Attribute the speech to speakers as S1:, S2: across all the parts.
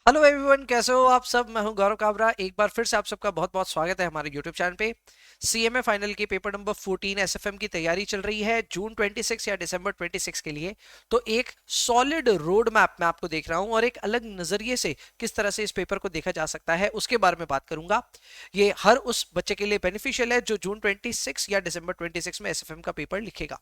S1: Hello everyone, कैसे हो आप सब। मैं हूं गौरव काबरा। एक बार फिर से आप सबका बहुत बहुत स्वागत है हमारे यूट्यूब चैनल पे। सीएमए फाइनल के पेपर नंबर 14 एसएफएम की तैयारी चल रही है जून 26 या दिसंबर 26 के लिए। तो एक सॉलिड रोड मैप मैं आपको देख रहा हूं और एक अलग नजरिए से किस तरह से इस पेपर को देखा जा सकता है उसके बारे में बात करूंगा। ये हर उस बच्चे के लिए बेनिफिशियल है जो जून 26 या दिसंबर 26 में एसएफएम का पेपर लिखेगा।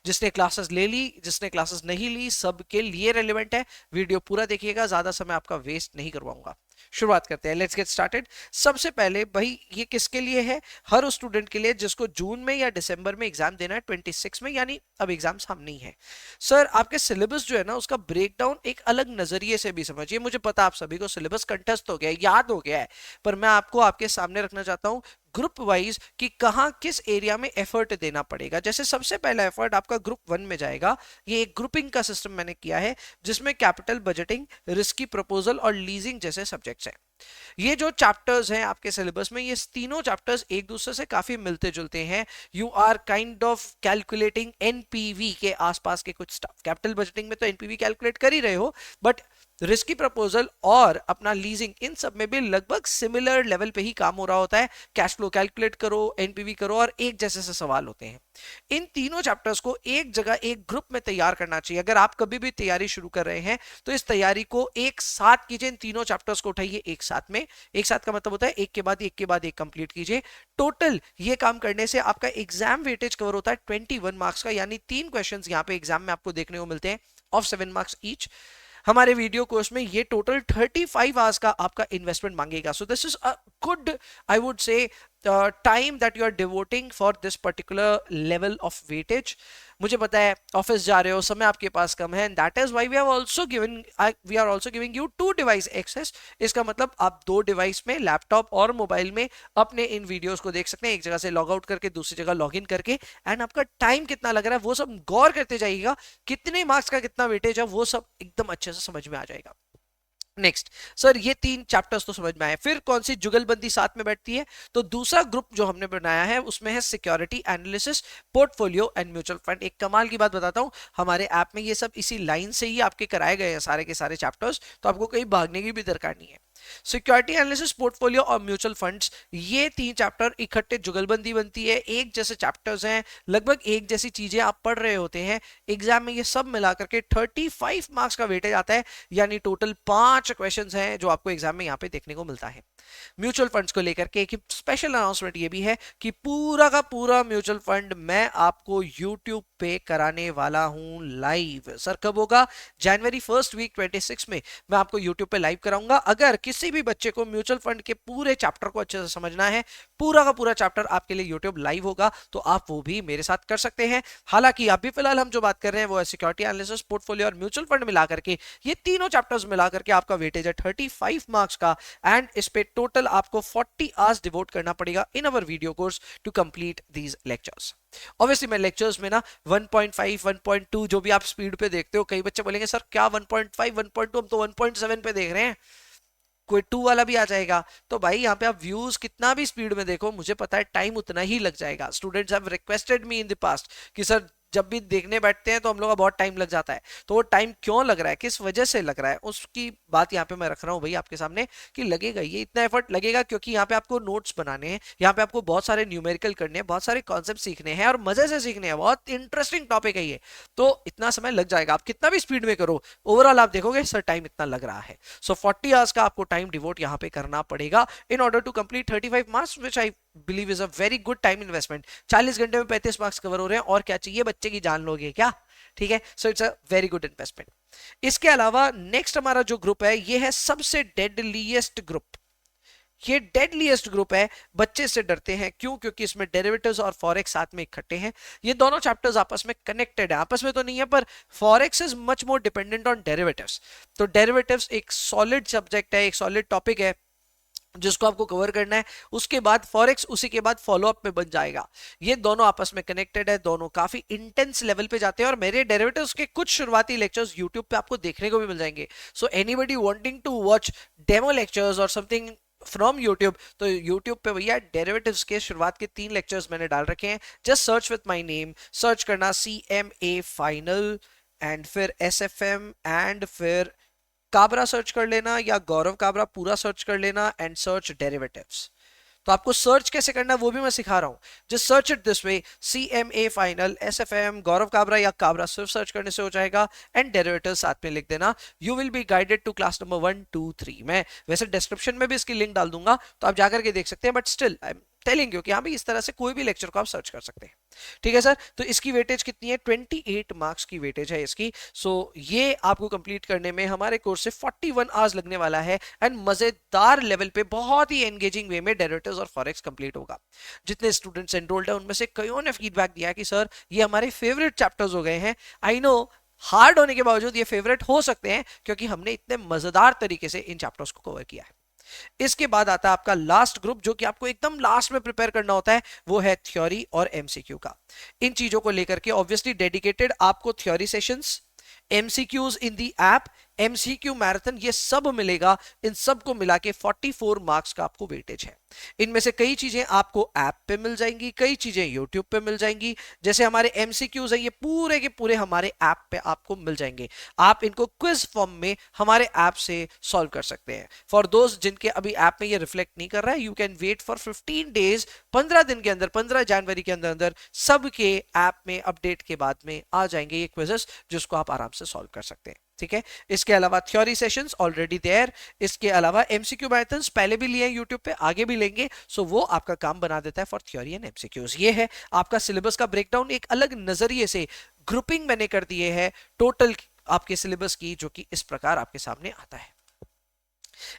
S1: जिसने क्लासेस ले ली, जिसने क्लासेस नहीं ली, सबके लिए रेलिवेंट है। वीडियो पूरा देखिएगा, ज्यादा समय आपका वेस्ट नहीं करवाऊंगा। शुरुआत करते हैं, लेट्स गेट स्टार्टेड। सबसे पहले भाई ये किसके लिए है? हर उस स्टूडेंट के लिए जिसको जून में या दिसंबर में एग्जाम देना है 26 में, यानी अब एग्जाम सामने ही है। सर आपके सिलेबस जो है ना उसका ब्रेकडाउन एक अलग नजरिए से भी समझिए। मुझे पता आप सभी को सिलेबस कंठस्थ हो गया है, याद हो गया है, पर मैं आपको आपके सामने रखना चाहता हूं ग्रुप वाइज कि कहां किस एरिया में एफर्ट देना पड़ेगा। जैसे सबसे पहला एफर्ट आपका ग्रुप 1 में जाएगा। ये एक ग्रुपिंग का सिस्टम मैंने किया है जिसमें कैपिटल बजटिंग, रिस्की प्रपोजल और लीजिंग जैसे सब्जेक्ट्स हैं। ये जो चैप्टर्स हैं आपके सिलेबस में, ये तीनों चैप्टर्स एक दूसरे से काफी मिलते जुलते हैं। You are kind of calculating NPV के आसपास के कुछ स्टफ। कैपिटल बजटिंग में तो एनपीवी कैलकुलेट कर ही रहे हो, बट रिस्की प्रपोजल और अपना लीजिंग, इन सब में भी लगभग सिमिलर लेवल पे ही काम हो रहा होता है। कैश फ्लो कैलकुलेट करो, एनपीवी करो और एक जैसे से सवाल होते हैं। इन तीनों चैप्टर्स को एक जगह एक ग्रुप में तैयार करना चाहिए। अगर आप कभी भी तैयारी शुरू कर रहे हैं तो इस तैयारी को एक साथ कीजिए। इन तीनों चैप्टर्स को उठाइए एक साथ में। एक साथ का मतलब होता है एक के बाद एक के बाद एक कंप्लीट कीजिए। टोटल ये काम करने से आपका एग्जाम वेटेज कवर होता है 21 मार्क्स का, यानी 3 क्वेश्चंस यहाँ पे एग्जाम में आपको देखने को मिलते हैं ऑफ 7 मार्क्स ईच। हमारे वीडियो कोर्स में ये टोटल 35 आवर्स का आपका इन्वेस्टमेंट मांगेगा। So this is a good, I would say, time that you are devoting for this particular level of weightage. मुझे पता है ऑफिस जा रहे हो, समय आपके पास कम है, that is why we are also giving you 2 device access. इसका मतलब आप 2 डिवाइस में, लैपटॉप और मोबाइल में, अपने इन वीडियोस को देख सकते हैं, एक जगह से लॉग आउट करके दूसरी जगह लॉग इन करके। एंड आपका टाइम कितना लग रहा है वो सब गौर करते जाइएगा। कितने मार्क्स का कितना वेटेज है वो सब एकदम अच्छे से समझ में आ जाएगा। नेक्स्ट, सर ये 3 चैप्टर्स तो समझ में आए, फिर कौन सी जुगलबंदी साथ में बैठती है? तो दूसरा ग्रुप जो हमने बनाया है उसमें है security analysis, portfolio and mutual fund. एक कमाल की बात बताता हूं, हमारे ऐप में ये सब इसी लाइन से ही आपके कराए गए हैं सारे के सारे चैप्टर्स, तो आपको कहीं भागने की भी दरकार नहीं है। सिक्योरिटी एनालिसिस, पोर्टफोलियो और म्यूचुअल फंड्स, ये 3 चैप्टर इकट्ठे जुगलबंदी बनती है। एक जैसे चैप्टर्स हैं, लगभग एक जैसी चीजें आप पढ़ रहे होते हैं। एग्जाम में ये सब मिला करके 35 मार्क्स का वेटेज आता है, यानी टोटल 5 क्वेश्चंस हैं जो आपको एग्जाम में यहाँ पे देखने को मिलता है। म्यूचुअल फंड्स को लेकर के एक स्पेशल अनाउंसमेंट ये भी है कि पूरा का पूरा म्यूचुअल फंड मैं आपको यूट्यूब पे कराने वाला हूं लाइव। सर कब होगा? जनवरी फर्स्ट वीक 26 में मैं आपको यूट्यूब पे लाइव कराऊंगा। अगर किसी भी बच्चे को म्यूचुअल फंड के पूरे चैप्टर को अच्छे से समझना है, पूरा का पूरा चैप्टर आपके लिए यूट्यूब लाइव होगा, तो आप वो भी मेरे साथ कर सकते हैं। हालांकि अभी फिलहाल हम जो बात कर रहे हैं वो है सिक्योरिटी एनालिसिस, पोर्टफोलियो और म्यूचुअल फंड मिलाकर के। ये तीनों चैप्टर्स मिलाकर के आपका वेटेज है 35 मार्क्स का, एंड इस पे टोटल आपको 40 आवर्स डिवोट करना पड़ेगा in our video course to complete these lectures. Obviously मैं लेक्चर्स में ना 1.5 1.2 जो भी आप स्पीड पे देखते हो, कई बच्चे बोलेंगे सर क्या 1.5 1.2, हम तो 1.7 पे देख रहे हैं, कोई 2 वाला भी आ जाएगा। तो भाई यहाँ पे आप व्यूज कितना भी स्पीड में देखो, मुझे पता है टाइम उतना ही लग जाएगा। Students have requested me in the past कि सर जब भी देखने बैठते हैं तो हम लोग का बहुत टाइम लग जाता है। तो वो टाइम क्यों लग रहा है, किस वजह से लग रहा है, उसकी बात यहाँ पे मैं रख रहा हूँ भाई आपके सामने कि लगेगा, ये इतना एफर्ट लगेगा क्योंकि यहाँ पे आपको नोट्स बनाने हैं, यहाँ पे आपको बहुत सारे न्यूमेरिकल करने हैं, बहुत सारे कॉन्सेप्ट सीखने हैं और मजे से सीखने हैं। बहुत इंटरेस्टिंग टॉपिक है ये, तो इतना समय लग जाएगा। आप कितना भी स्पीड में करो, ओवरऑल आप देखोगे सर टाइम इतना लग रहा है। सो 40 आवर्स का आपको टाइम डिवोट यहाँ पे करना पड़ेगा in order to complete 35 marks, which I believe is a very good time investment. 40 घंटे में 35 मार्क्स कवर हो रहे हैं, और क्या चाहिए, बच्चे की जान लोगे क्या? ठीक है, so it's a very good investment. इसके अलावा नेक्स्ट हमारा जो ग्रुप है ये है सबसे डेडलीएस्ट ग्रुप। ये डेडलीएस्ट ग्रुप है, बच्चे से डरते हैं क्यों? क्योंकि इसमें डेरिवेटिव्स और फॉरेक्स साथ में इकट्ठे हैं। ये दोनों चैप्टर्स आपस में कनेक्टेड है, आपस में तो नहीं है, पर forex is much more dependent on derivatives. तो डेरिवेटिव्स एक सॉलिड सब्जेक्ट है, एक सॉलिड टॉपिक है जिसको आपको कवर करना है। उसके बाद फॉरेक्स उसी के बाद फॉलोअप में बन जाएगा। ये दोनों आपस में कनेक्टेड है, दोनों काफी इंटेंस लेवल पे जाते हैं, और मेरे डेरिवेटिव्स के कुछ शुरुआती लेक्चर्स यूट्यूब पे आपको देखने को भी मिल जाएंगे। So anybody wanting to watch demo lectures और समथिंग फ्रॉम यूट्यूब, तो यूट्यूब पे भैया डेरिवेटिव्स के शुरुआत के 3 लेक्चर्स मैंने डाल रखे हैं। Just search with my name, search करना CMA फाइनल एंड फिर SFM एंड फिर काबरा सर्च कर लेना या गौरव काबरा पूरा सर्च कर लेना एंड सर्च डेरिवेटिव्स। तो आपको सर्च कैसे करना है वो भी मैं सिखा रहा हूं। Just search it this way, CMA final SFM गौरव काबरा या काबरा सिर्फ सर्च करने से हो जाएगा एंड डेरिवेटिव साथ में लिख देना। You will be guided to class number 1 2 3। मैं वैसे डिस्क्रिप्शन में भी इसकी लिंक डाल दूंगा तो आप जाकर के देख सकते हैं, but still I am telling you कि हाँ भाई इस तरह से कोई भी लेक्चर को आप सर्च कर सकते हैं। ठीक है सर, तो इसकी वेटेज कितनी है? 28 मार्क्स की वेटेज है इसकी। सो ये आपको कंप्लीट करने में हमारे कोर्स से 41 आवर्स लगने वाला है एंड मजेदार लेवल पे बहुत ही एंगेजिंग वे में डेरिवेटिव्स और फॉरेक्स कंप्लीट होगा। जितने स्टूडेंट्स एनरोल्ड है उनमें से कईयों ने फीडबैक दिया कि सर ये हमारे फेवरेट चैप्टर्स हो गए हैं। आई नो हार्ड होने के बावजूद ये फेवरेट हो सकते हैं क्योंकि हमने इतने मजेदार तरीके से इन चैप्टर्स को कवर किया है। इसके बाद आता है आपका लास्ट ग्रुप जो कि आपको एकदम लास्ट में प्रिपेयर करना होता है, वो है थ्योरी और एमसीक्यू का। इन चीजों को लेकर के ऑब्वियसली डेडिकेटेड आपको थ्योरी सेशंस, एमसीक्यूज इन दी ऐप, एमसीक्यू मैराथन, ये सब मिलेगा। इन सब को मिला के 44 मार्क्स का आपको वेटेज है। इनमें से कई चीजें आपको ऐप पे मिल जाएंगी, कई चीजें यूट्यूब पे मिल जाएंगी। जैसे हमारे एमसीक्यूज है ये पूरे के पूरे हमारे ऐप पे आपको मिल जाएंगे। आप इनको क्विज फॉर्म में हमारे ऐप से सॉल्व कर सकते हैं। फॉर दोस्त जिनके अभी ऐप में ये रिफ्लेक्ट नहीं कर रहा है, you can wait for 15 days, 15 दिन के अंदर, 15 जनवरी के अंदर अंदर सबके ऐप में अपडेट के बाद में आ जाएंगे ये क्विजेस जिसको आप आराम से सॉल्व कर सकते हैं। ठीक है, इसके अलावा थ्योरी सेशंस ऑलरेडी देयर। इसके अलावा एमसीक्यू मैराथन्स पहले भी लिए यूट्यूब पे, आगे भी लेंगे। सो वो आपका काम बना देता है फॉर थ्योरी एंड एमसीक्यूज। ये है आपका सिलेबस का ब्रेकडाउन, एक अलग नजरिए से ग्रुपिंग मैंने कर दिए है टोटल आपके सिलेबस की, जो कि इस प्रकार आपके सामने आता है।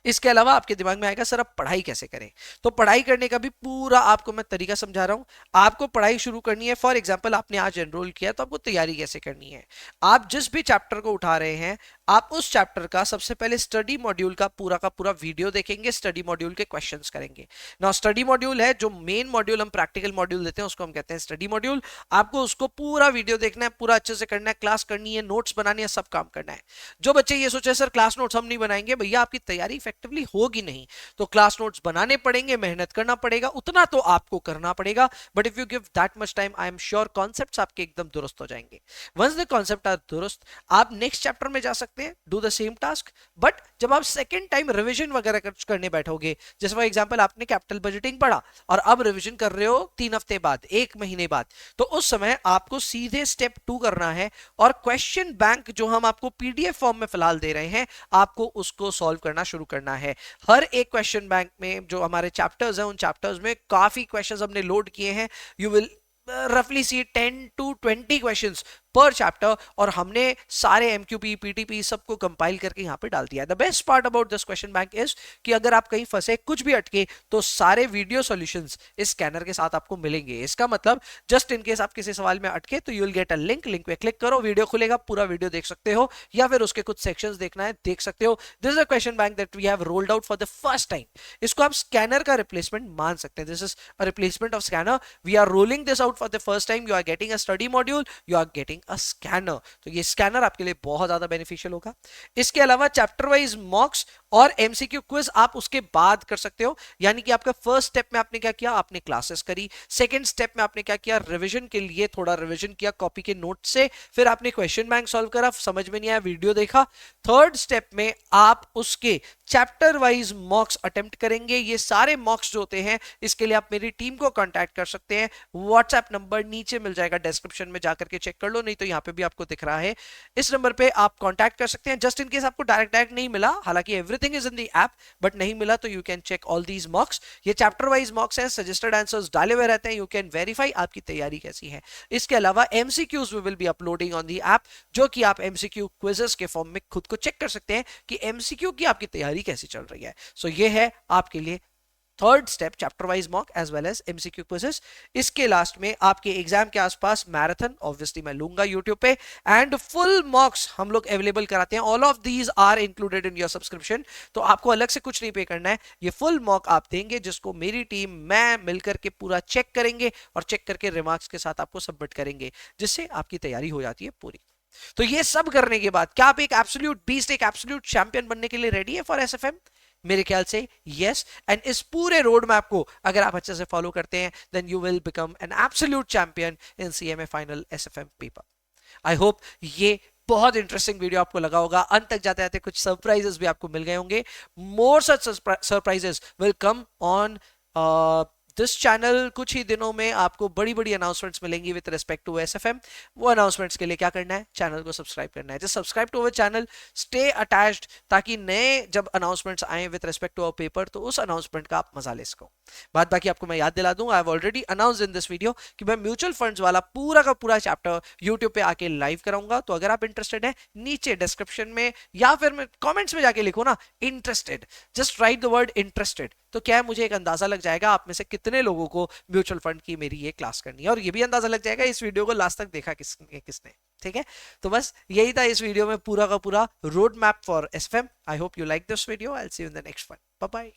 S1: इसके अलावा आपके दिमाग में आएगा सर अब पढ़ाई कैसे करें, तो पढ़ाई करने का भी पूरा आपको मैं तरीका समझा रहा हूं। आपको पढ़ाई शुरू करनी है, फॉर एग्जांपल आपने आज एनरोल किया तो आपको तैयारी कैसे करनी है। आप जिस भी चैप्टर को उठा रहे हैं, आप उस चैप्टर का सबसे पहले स्टडी मॉड्यूल का पूरा वीडियो देखेंगे, स्टडी मॉड्यूल के क्वेश्चंस करेंगे ना। स्टडी मॉड्यूल है जो मेन मॉड्यूल हम प्रैक्टिकल मॉड्यूल देते हैं, उसको हम कहते हैं स्टडी मॉड्यूल। आपको उसको पूरा वीडियो देखना है, पूरा अच्छे से करना है, क्लास करनी है, नोट्स बनानी है, सब काम करना है। जो बच्चे ये सोचे सर क्लास नोट्स हम नहीं बनाएंगे, भैया आपकी तैयारी इफेक्टिवली होगी नहीं। तो क्लास नोट्स बनाने पड़ेंगे, मेहनत करना पड़ेगा, उतना तो आपको करना पड़ेगा। But if you give that much time, I am sure concepts आपके एकदम दुरुस्त हो जाएंगे। वंस द कॉन्सेप्ट आर दुरुस्त, आप नेक्स्ट चैप्टर में जा सकते हैं, do the same task. But जब आप सेकेंड टाइम रिविजन वगैरह करने बैठोगे, जैसे फॉर एग्जाम्पल आपने कैपिटल बजटिंग पढ़ा और अब रिविजन कर रहे हो 3 हफ्ते बाद, 1 महीने बाद, तो उस समय आपको सीधे स्टेप 2 करना है और क्वेश्चन बैंक जो हम आपको पीडीएफ फॉर्म में फिलहाल दे रहे हैं, आपको उसको सॉल्व करना शुरू करना है। हर एक क्वेश्चन बैंक में जो हमारे चैप्टर्स हैं, उन चैप्टर्स में काफी क्वेश्चंस हमने लोड किए हैं। यू विल रफली सी 10 to 20 क्वेश्चंस पर चैप्टर, और हमने सारे एमक्यूपी पीटीपी सबको कंपाइल करके यहां पे डाल दिया है। The best part about this question bank is कि अगर आप कहीं फंसे, कुछ भी अटके, तो सारे वीडियो सॉल्यूशंस इस स्कैनर के साथ आपको मिलेंगे। इसका मतलब जस्ट इन केस आप किसी सवाल में अटके तो you will get a link पे क्लिक करो, वीडियो खुलेगा, पूरा वीडियो देख सकते हो, या फिर उसके कुछ सेक्शंस देखना है देख सकते हो। This is a question bank that we have rolled out for the first time. इसको आप स्कैनर का रिप्लेसमेंट मान सकते हैं। This is a replacement of scanner. We are rolling this out for the first time. You are getting a study module, you are getting a scanner. तो ये scanner आपके लिए बहुत ज्यादा बेनिफिशियल होगा। इसके अलावा चैप्टर वाइज मॉक्स और एमसीक्यू क्विज आप उसके बाद कर सकते हो। यानी कि आपका फर्स्ट स्टेप में आपने क्या किया, आपने क्लासेस करी। सेकंड स्टेप में आपने क्या किया, रिवीजन के लिए थोड़ा रिवीजन किया कॉपी के नोट से। फिर आपने क्वेश्चन बैंक सॉल्व करा, समझ में नहीं आया, वीडियो देखा। थर्ड स्टेप में आप उसके चैप्टर वाइज मॉक्स अटेम्प्ट करेंगे। ये सारे मॉक्स जो होते हैं, इसके लिए आप मेरी टीम को कांटेक्ट कर सकते हैं। व्हाट्सएप नंबर नीचे मिल जाएगा, डिस्क्रिप्शन में जाकर के चेक कर लो, नहीं तो यहां पे भी आपको दिख रहा है। इस नंबर पे आप कांटेक्ट कर सकते हैं। जस्ट इन केस आपको डायरेक्ट नहीं मिला, हालांकि everything is in the app, but नहीं मिला तो you can check all these mocks. ये चैप्टर वाइज मॉक्स हैं, सजेस्टेड आंसर्स डाले हुए रहते हैं। यू कैन वेरीफाई आपकी तैयारी कैसी है। इसके अलावा MCQs we will be uploading on the app, जो कि आप एमसीक्यू क्विजेस के फॉर्म में खुद को चेक कर सकते हैं कि एमसीक्यू की आपकी तैयारी कैसी चल रही है। सो ये है आपके लिए third step, chapter wise mock as well as MCQ quizzes. इसके लास्ट में आपके एग्जाम के आसपास मैराथन ऑब्वियसली मैं लूंगा यूट्यूब पे, एंड फुल मॉक्स हम लोग अवेलेबल कराते हैं। All of these are included in your subscription, तो आपको अलग से कुछ नहीं पे करना है। ये फुल मॉक आप देंगे, जिसको मेरी टीम मैं मिलकर के पूरा चेक करेंगे और चेक करके रिमार्क्स के साथ आपको सबमिट करेंगे, जिससे आपकी तैयारी हो जाती है पूरी। तो ये सब करने के बाद क्या आप एक एब्सोल्यूट बीस्ट, एक एब्सोल्यूट चैंपियन बनने के लिए रेडी है फॉर एसएफएम? मेरे ख्याल से यस। एंड इस पूरे रोड मैप को अगर आप अच्छे से फॉलो करते हैं, then you will become an absolute champion in CMA final SFM paper. I hope ये बहुत इंटरेस्टिंग वीडियो आपको लगा होगा, अंत तक जाते जाते कुछ सरप्राइजेस भी आपको मिल गए होंगे। More such surprises will come on this channel. कुछ ही दिनों में आपको बड़ी बड़ी अनाउंसमेंट्स मिलेंगी विद रिस्पेक्ट टू एसएफएम। वो अनाउंसमेंट्स के लिए क्या करना है, चैनल को सब्सक्राइब करना है। Just subscribe to our channel, stay attached, ताकि नए जब अनाउंसमेंट्स आए with respect to our paper तो उस अनाउंसमेंट का आप मजा ले सको। बात बाकी आपको मैं याद दिला दूंगा, I have already announced in this video कि मैं म्यूचुअल फंड्स वाला पूरा का पूरा चैप्टर यूट्यूब पे आके लाइव कराऊंगा। तो अगर आप इंटरेस्टेड है, नीचे डिस्क्रिप्शन में या फिर कमेंट्स में जाके लिखो ना interested, just right the word interested, तो क्या है मुझे एक अंदाजा लग जाएगा आप में से कितने लोगों को म्यूचुअल फंड की मेरी ये क्लास करनी है, और ये भी अंदाजा लग जाएगा इस वीडियो को लास्ट तक देखा किसने। ठीक है, तो बस यही था इस वीडियो में पूरा का पूरा road map for SFM. I hope you like this video. I will see you in the next one. Bye bye.